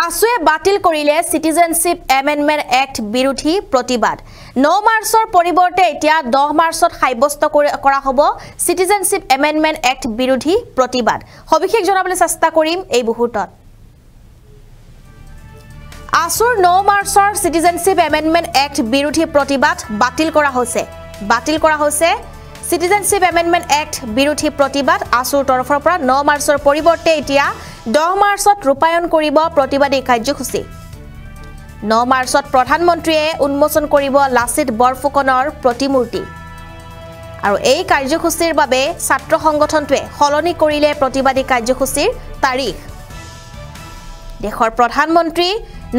আসুৱে বাতিল কৰিলে citizenship amendment act বিৰোধী প্ৰতিবাদ 9 মাৰ্চৰ পৰিৱৰ্তে এতিয়া 10 মাৰ্চত সাব্যস্ত কৰা হ'ব সিটিজেনশিপ এমেন্ডমেন্ট এক্ট বিৰোধী প্ৰতিবাদ সবিশেষ জনাবলৈ চেষ্টা কৰিম এই মুহূৰ্তত আসুৰ 9 মাৰ্চৰ সিটিজেনশিপ এমেন্ডমেন্ট এক্ট বিৰোধী প্ৰতিবাদ বাতিল কৰা হৈছে সিটিজেনশিপ এমেন্ডমেন্ট এক্ট বিৰোধী প্ৰতিবাদ আসুৰ তৰফৰ পৰা 9 মাৰ্চৰ পৰিৱৰ্তে এতিয়া 10 মাৰ্চত ৰূপায়ণ কৰিব প্ৰতিবাদী কাৰ্যসূচী 9 মাৰ্চত প্ৰধানমন্ত্ৰীয়ে উন্মোচন কৰিব লাচিত বৰফুকনৰ প্ৰতিমূৰ্তি আৰু এই কাৰ্যসূচীৰ বাবে ছাত্ৰ সংগঠনটোৱে সলনি কৰিলে প্ৰতিবাদী কাৰ্যসূচীৰ তাৰিখ দেশৰ প্ৰধানমন্ত্ৰী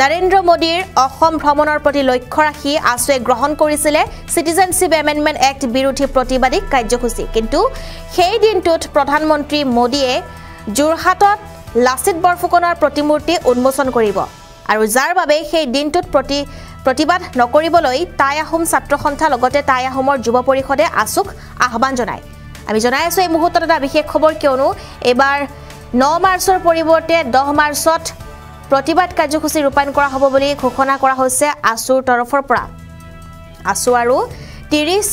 নৰেন্দ্ৰ মোদীৰ অসম ভ্ৰমণৰ প্ৰতি লক্ষ্য ৰাখি আসুৱে গ্ৰহণ কৰিছিল সিটিজেনশিপ এমেন্ডমেন্ট এক্ট বিৰোধী প্ৰতিবাদী কাৰ্যসূচী কিন্তু সেই দিনটোত প্ৰধানমন্ত্ৰী মোদীয়ে যোৰহাটত লাচিত বৰফুকনৰ প্ৰতিমূৰ্তি উন্মোচন কৰিব আৰু যাৰ বাবে সেই দিনটোত প্ৰতিবাদ নকৰিবলৈ টাই আহোম ছাত্ৰ সন্থা লগতে টাই আহোমৰ যুৱ পৰিষদে আসুক আহ্বান জনায় আমি জনাই আছো এই মুহূৰ্তত এটা বিশেষ খবৰ কিয়নো এবাৰ 9 মাৰ্চৰ পৰিৱৰ্তে 10 মাৰ্চত প্ৰতিবাদ কাৰ্যসূচী ৰূপায়ণ কৰা হ'ব বুলি ঘোষণা কৰা হৈছে আসুৰ তৰফৰ পৰা আসু আৰু 30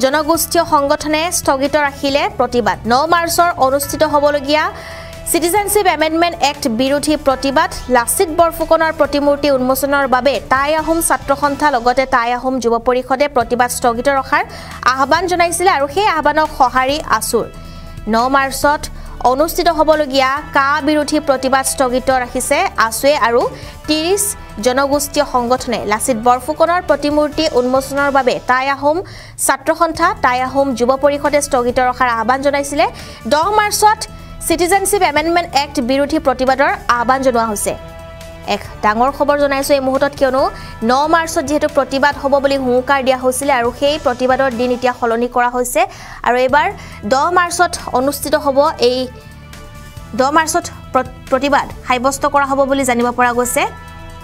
জনগোষ্ঠীয় সংগঠনে স্থগিত ৰাখিলে প্ৰতিবাদ 9 মাৰ্চৰ অনুষ্ঠিত হ'বলগীয়া সিটিজেনশিপ এমেন্ডমেন্ট এক্ট বিৰোধী প্ৰতিবাদ লাচিত বৰফুকনৰ প্ৰতিমূৰ্তি উন্মোচনৰ বাবে টাই আহোম ছাত্ৰ সন্থা লগতে টাই আহোম যুৱ পৰিষদে প্ৰতিবাদ স্থগিত ৰখাৰ আহ্বান জনাইছিল আৰু সেই আহ্বানক সঁহাৰি আসুৰ 9 মাৰ্চত অনুষ্ঠিত হ'বলগীয়া কা বিৰোধী প্ৰতিবাদ স্থগিত ৰাখিছে আসুৱে আৰু 30 জনগোষ্ঠীয় সংগঠনে লাচিত বৰফুকনৰ প্ৰতিমূৰ্তি উন্মোচনৰ বাবে টাই আহোম ছাত্ৰ সন্থা টাই আহোম যুৱ পৰিষদে স্থগিত ৰখাৰ আহ্বান জনাইছিল 10 মাৰ্চত সিটিজেনশিপ এমেন্ডমেন্ট এক্ট বিৰোধী প্ৰতিবাদৰ আহ্বান জনোৱা হৈছে এক ডাঙৰ খবৰ জনাইছো এই মুহূৰ্তত কিয়নো 9 মাৰ্চত যেহেতু প্ৰতিবাদ হ'ব বুলি হুংকাৰ দিয়া হৈছিল আৰু সেই প্ৰতিবাদৰ দিন এতিয়া সলনি কৰা হৈছে আৰু এবাৰ 10 মাৰ্চত অনুষ্ঠিত হ'ব এই 10 মাৰ্চত প্ৰতিবাদ সাব্যস্ত কৰা হ'ব বুলি জানিব পৰা গৈছে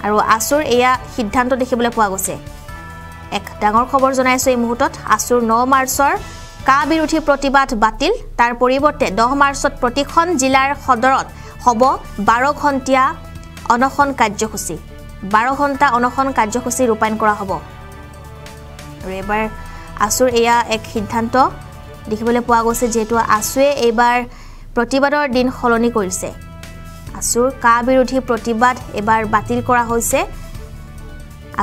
আৰু আসুৰ এয়া সিদ্ধান্ত দেখিবলৈ পোৱা গৈছে এক ডাঙৰ খবৰ জনাইছো এই মুহূৰ্তত আসুৰ 9 মাৰ্চৰ কা বিৰোধী প্ৰতিবাদ বাতিল তাৰ পৰিৱৰ্তে 10 মাৰ্চত প্ৰতিখন জিলাৰ সদৰত হ'ব 12 ঘণ্টীয়া অনশন কাৰ্যসূচী 12 ঘণ্টা অনশন কাৰ্যসূচী ৰূপায়ণ কৰা হ'ব আৰু এবাৰ আসুৰ এয়া এক সিদ্ধান্ত দেখিবলৈ পোৱা গৈছে যেহেতু আসুৱে এবাৰ প্ৰতিবাদৰ দিন সলনি কৰিছে আসুৰ কা বিৰোধী প্ৰতিবাদ এবাৰ বাতিল কৰা হৈছে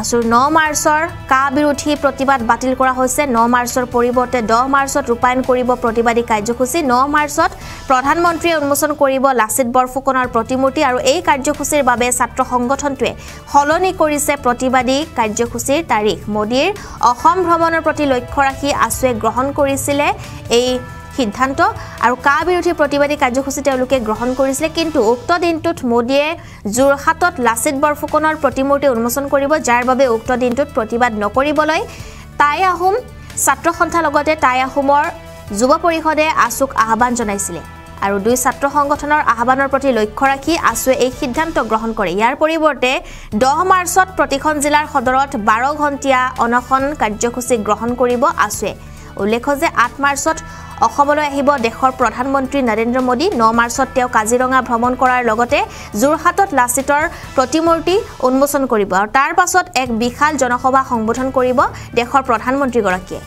আসুৰ 9 মাৰ্চৰ কা বিৰোধী প্ৰতিবাদ বাতিল কৰা হৈছে 9 মাৰ্চৰ পৰিৱৰ্তে 10 মাৰ্চত ৰূপায়ণ কৰিব প্ৰতিবাদী কাৰ্যসূচী 9 মাৰ্চত প্ৰধানমন্ত্ৰীয়ে উন্মোচন কৰিব লাচিত বৰফুকনৰ প্ৰতিমূৰ্তি আৰু এই কাৰ্যসূচীৰ বাবে ছাত্ৰ সংগঠনটোৱে সলনি কৰিছে প্ৰতিবাদী কাৰ্যসূচীৰ তাৰিখ মোদীৰ অসম ভ্ৰমণৰ প্ৰতি লক্ষ্য ৰাখি আসুৱে গ্ৰহণ কৰিছিল এই সিদ্ধান্ত আৰু কা বিৰোধী প্ৰতিবাদী কাৰ্যসূচী তেওঁলোকে গ্ৰহণ কৰিছিল কিন্তু উক্ত দিনটোত মোদীয়ে যোৰহাটত লাচিত বৰফুকনৰ প্ৰতিমূৰ্তি উন্মোচন কৰিব যাৰ বাবে উক্ত দিনটোত প্ৰতিবাদ নকৰিবলৈ টাই আহোম ছাত্ৰ সন্থা লগতে টাই আহোমৰ যুৱ পৰিষদে আসুক আহ্বান জনাইছিল আৰু দুই ছাত্ৰ সংগঠনৰ আহ্বানৰ প্ৰতি লক্ষ্য ৰাখি আসুৱে এই সিদ্ধান্ত গ্ৰহণ কৰে ইয়াৰ পৰিৱৰ্তে 10 মাৰ্চত প্ৰতিখন জিলাৰ সদৰত 12 ঘণ্টীয়া অনশন কাৰ্যসূচী গ্ৰহণ কৰিব আসুৱে উল্লেখ যে 8 মাৰ্চত অসমলৈ আহিব দেশৰ প্ৰধানমন্ত্ৰী নৰেন্দ্ৰ মোদী 9 মাৰ্চত তেওঁ কাজিৰঙা ভ্ৰমণ কৰাৰ লগতে যোৰহাটত লাচিতৰ প্ৰতিমূৰ্তি উন্মোচন কৰিব আৰু তাৰ পাছত এক বিশাল জনসভা সম্বোধন কৰিব দেশৰ প্ৰধানমন্ত্ৰীগৰাকীয়ে